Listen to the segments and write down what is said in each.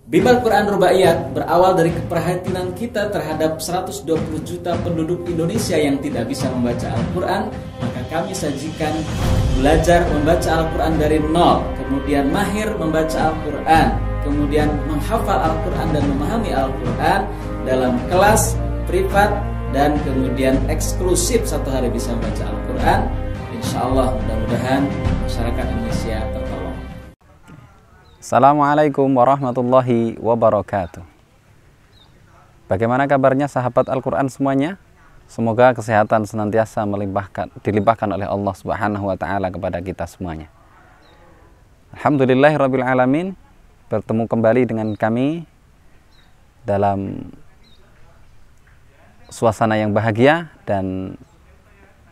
Bimbel Quran Rubaiyat berawal dari keprihatinan kita terhadap 120 juta penduduk Indonesia yang tidak bisa membaca Al-Quran. Maka kami sajikan belajar membaca Al-Quran dari nol, kemudian mahir membaca Al-Quran, kemudian menghafal Al-Quran dan memahami Al-Quran dalam kelas privat, dan kemudian eksklusif satu hari bisa membaca Al-Quran. Insya Allah mudah-mudahan masyarakat Indonesia tertolong. Assalamualaikum warahmatullahi wabarakatuh. Bagaimana kabarnya sahabat Al-Quran semuanya? Semoga kesehatan senantiasa dilimpahkan oleh Allah Subhanahu wa Ta'ala kepada kita semuanya. Alhamdulillahirabbil alamin, bertemu kembali dengan kami dalam suasana yang bahagia dan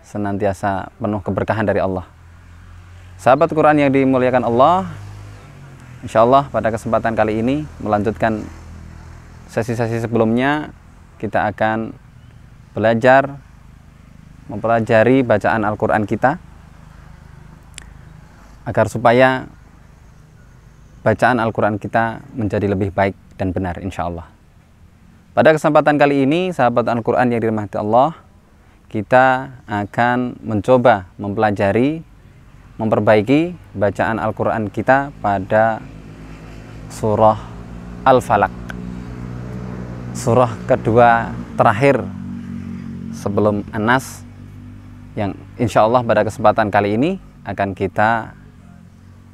senantiasa penuh keberkahan dari Allah. Sahabat Quran yang dimuliakan Allah, insya Allah pada kesempatan kali ini melanjutkan sesi-sesi sebelumnya, kita akan belajar mempelajari bacaan Al-Quran kita agar supaya bacaan Al-Quran kita menjadi lebih baik dan benar insya Allah. Pada kesempatan kali ini sahabat Al-Quran yang dirahmati Allah, kita akan mencoba mempelajari, memperbaiki bacaan Al-Quran kita pada surah Al-Falaq, surah kedua terakhir sebelum An-Nas, yang insya Allah pada kesempatan kali ini akan kita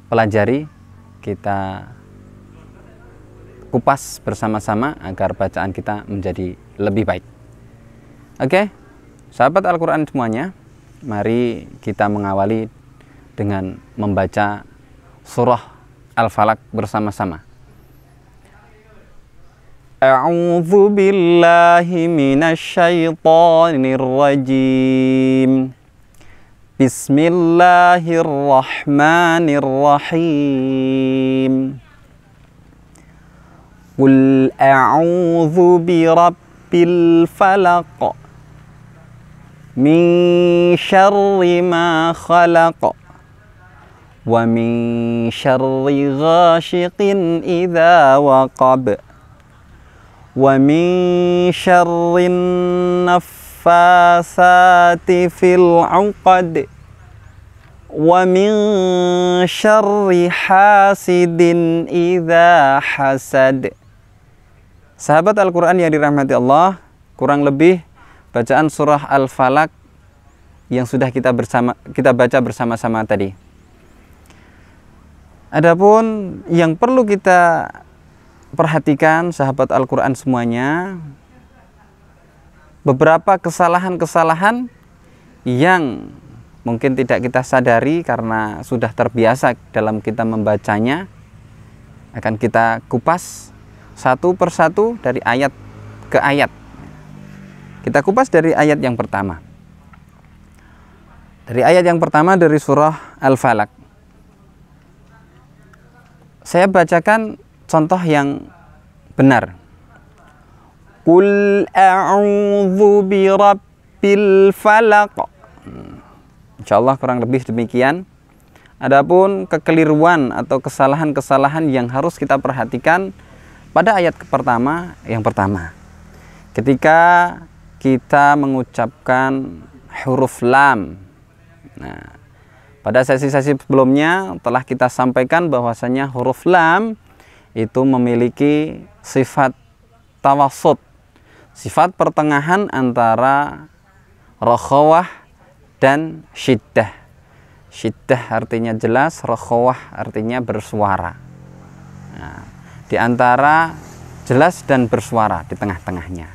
pelajari, kita kupas bersama-sama agar bacaan kita menjadi lebih baik. Oke, sahabat Al-Quran semuanya, mari kita mengawali dengan membaca surah Al-Falaq bersama-sama. A'udzu billahi minasy syaithanir rajim. Bismillahirrahmanirrahim. Qul a'udzu birabbil falaq min syarri ma khalaq wa min syarri ghasyiqin idza waqab wa min syarrin naffasati fil 'uqad wa min syarri hasidin idza hasad. Sahabat Al-Quran yang dirahmati Allah, kurang lebih bacaan surah Al-Falaq yang sudah kita baca bersama-sama tadi. Adapun yang perlu kita perhatikan sahabat Al-Quran semuanya, beberapa kesalahan-kesalahan yang mungkin tidak kita sadari karena sudah terbiasa dalam kita membacanya, akan kita kupas satu persatu dari ayat ke ayat. Kita kupas dari ayat yang pertama. Dari ayat yang pertama dari surah Al-Falaq. Saya bacakan contoh yang benar. Qul a'udzu birabbil falaq. Insyaallah kurang lebih demikian. Adapun kekeliruan atau kesalahan-kesalahan yang harus kita perhatikan pada ayat pertama, yang pertama, ketika kita mengucapkan huruf lam. Nah, pada sesi-sesi sebelumnya telah kita sampaikan bahwasanya huruf lam itu memiliki sifat tawassut, sifat pertengahan antara rakhawah dan syiddah. Syiddah artinya jelas, rakhawah artinya bersuara. Nah, di antara jelas dan bersuara di tengah-tengahnya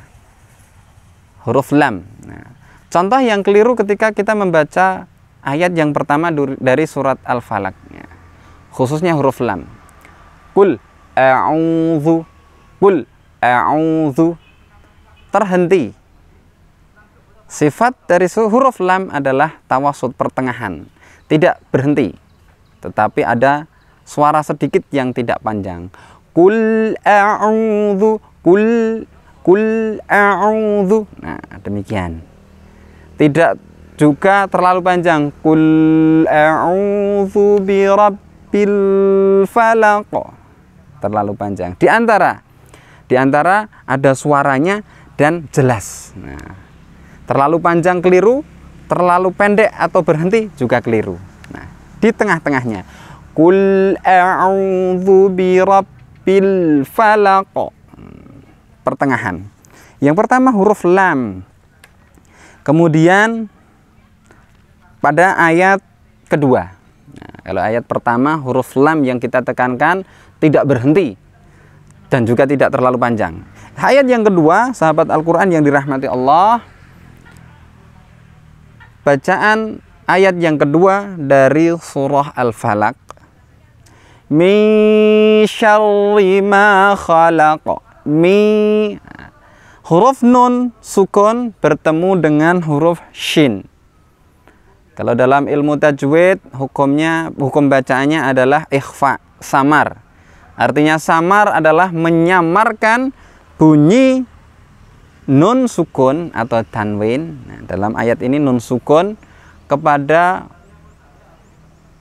huruf lam. Nah, contoh yang keliru ketika kita membaca ayat yang pertama dari surat Al-Falaq, khususnya huruf lam. Qul a'udzu, qul a'udzu, terhenti. Sifat dari huruf lam adalah tawassut, pertengahan, tidak berhenti, tetapi ada suara sedikit yang tidak panjang. Qul a'udzu, qul a'udzu. Nah, demikian. Tidak juga terlalu panjang. Qul a'udzu birabbil falaq. terlalu panjang. Di antara ada suaranya dan jelas. Nah, terlalu panjang keliru, terlalu pendek atau berhenti juga keliru. Nah, di tengah-tengahnya, Qul a'udzu birabbil falaq. Pertengahan. Yang pertama huruf lam. Kemudian pada ayat kedua. Nah, kalau ayat pertama huruf lam yang kita tekankan tidak berhenti dan juga tidak terlalu panjang. Ayat yang kedua, sahabat Al-Quran yang dirahmati Allah, bacaan ayat yang kedua dari surah Al-Falaq. Min syarri ma khalaq. Huruf nun sukun bertemu dengan huruf shin. Kalau dalam ilmu tajwid hukum bacaannya adalah ikhfa, samar. Artinya samar adalah menyamarkan bunyi nun sukun atau tanwin. Nah, dalam ayat ini nun sukun kepada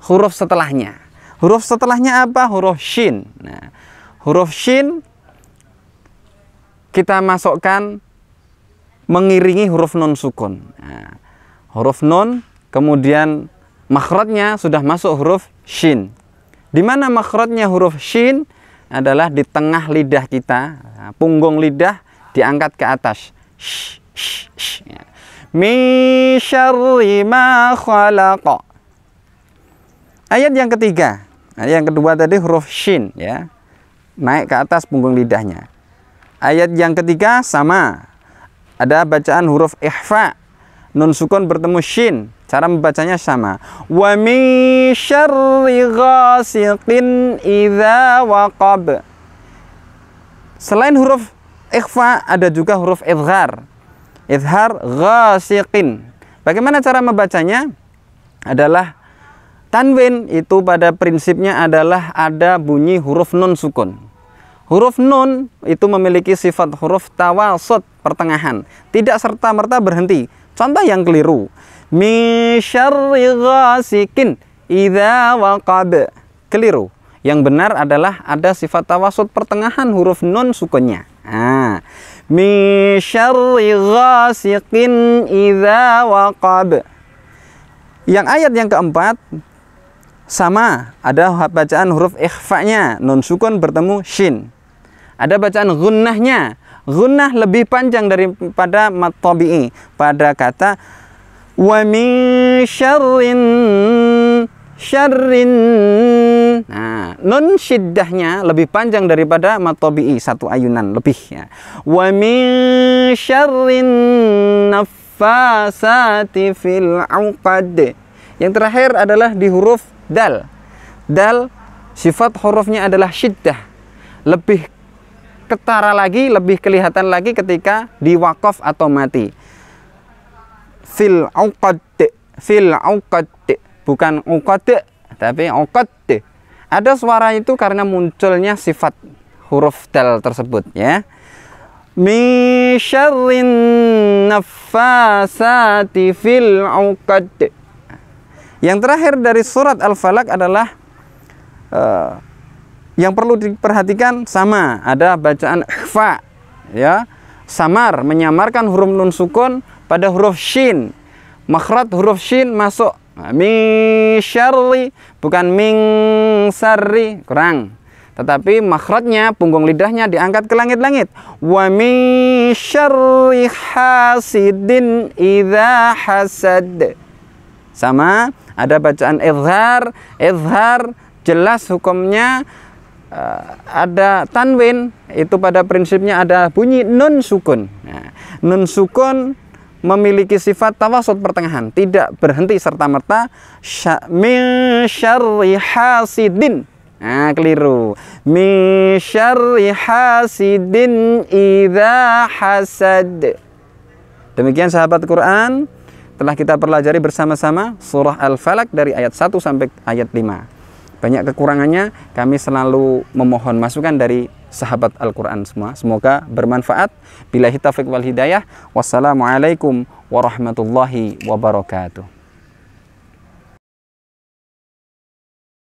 huruf setelahnya. Huruf setelahnya apa? Huruf shin. Nah, huruf shin kita masukkan mengiringi huruf nun sukun. Nah, huruf nun kemudian makhrajnya sudah masuk huruf shin. Di mana makhrajnya huruf shin adalah di tengah lidah kita, nah, punggung lidah diangkat ke atas. Min syarri ma khalaq. Ayat yang ketiga, ayat yang kedua tadi huruf shin ya, naik ke atas punggung lidahnya. Ayat yang ketiga sama, ada bacaan huruf ikhfa, nun sukun bertemu shin, cara membacanya sama. Wa min syarri ghasiqin idza waqab. Selain huruf ikhfa ada juga huruf idghar. Idghar ghasiqin. Bagaimana cara membacanya? Adalah tanwin itu pada prinsipnya adalah ada bunyi huruf nun sukun. Huruf nun itu memiliki sifat huruf tawasud, pertengahan, tidak serta-merta berhenti. Contoh yang keliru, min syarri ghasiqin idza waqab. Keliru. Yang benar adalah ada sifat tawasud pertengahan huruf nun sukunnya. Nah, min syarri ghasiqin idza waqab. Yang ayat yang keempat sama, ada bacaan huruf ikhfa-nya, nun sukun bertemu shin. Ada bacaan gunnahnya. Gunnah lebih panjang daripada mat tabi'i pada kata wa min syarrin. Nah, nun syiddahnya lebih panjang daripada mat tabi'i, satu ayunan lebih ya. Wa min syarrin naffasati fil 'uqad. Yang terakhir adalah di huruf dal. Dal sifat hurufnya adalah syiddah. Lebih ketara lagi, lebih kelihatan lagi ketika di waqaf atau mati. Fil 'uqad, fil 'uqad, bukan uqad tapi uqad. Ada suara itu karena munculnya sifat huruf dal tersebut ya. Min syarrin naffasati fil 'uqad. Yang terakhir dari surat Al-Falaq adalah yang perlu diperhatikan sama, ada bacaan ikhfa ya, samar, menyamarkan huruf nun sukun pada huruf shin. Makhraj huruf shin masuk. Min syarri, bukan min sarri, kurang. Tetapi makhrajnya, punggung lidahnya diangkat ke langit-langit. Wa min syarri hasidin idza hasad. Sama, ada bacaan izhar. Izhar jelas hukumnya ada tanwin, itu pada prinsipnya ada bunyi nun sukun. Nah, nun sukun memiliki sifat tawasud pertengahan, tidak berhenti serta-merta. Min syarri hasidin. Nah, keliru. Min syarri hasidin idza hasad. Demikian sahabat Quran, telah kita pelajari bersama-sama surah Al-Falaq dari ayat 1 sampai ayat 5. Banyak kekurangannya, kami selalu memohon masukan dari sahabat Al-Quran semua. Semoga bermanfaat. Billahi taufiq wal hidayah. Wassalamualaikum warahmatullahi wabarakatuh.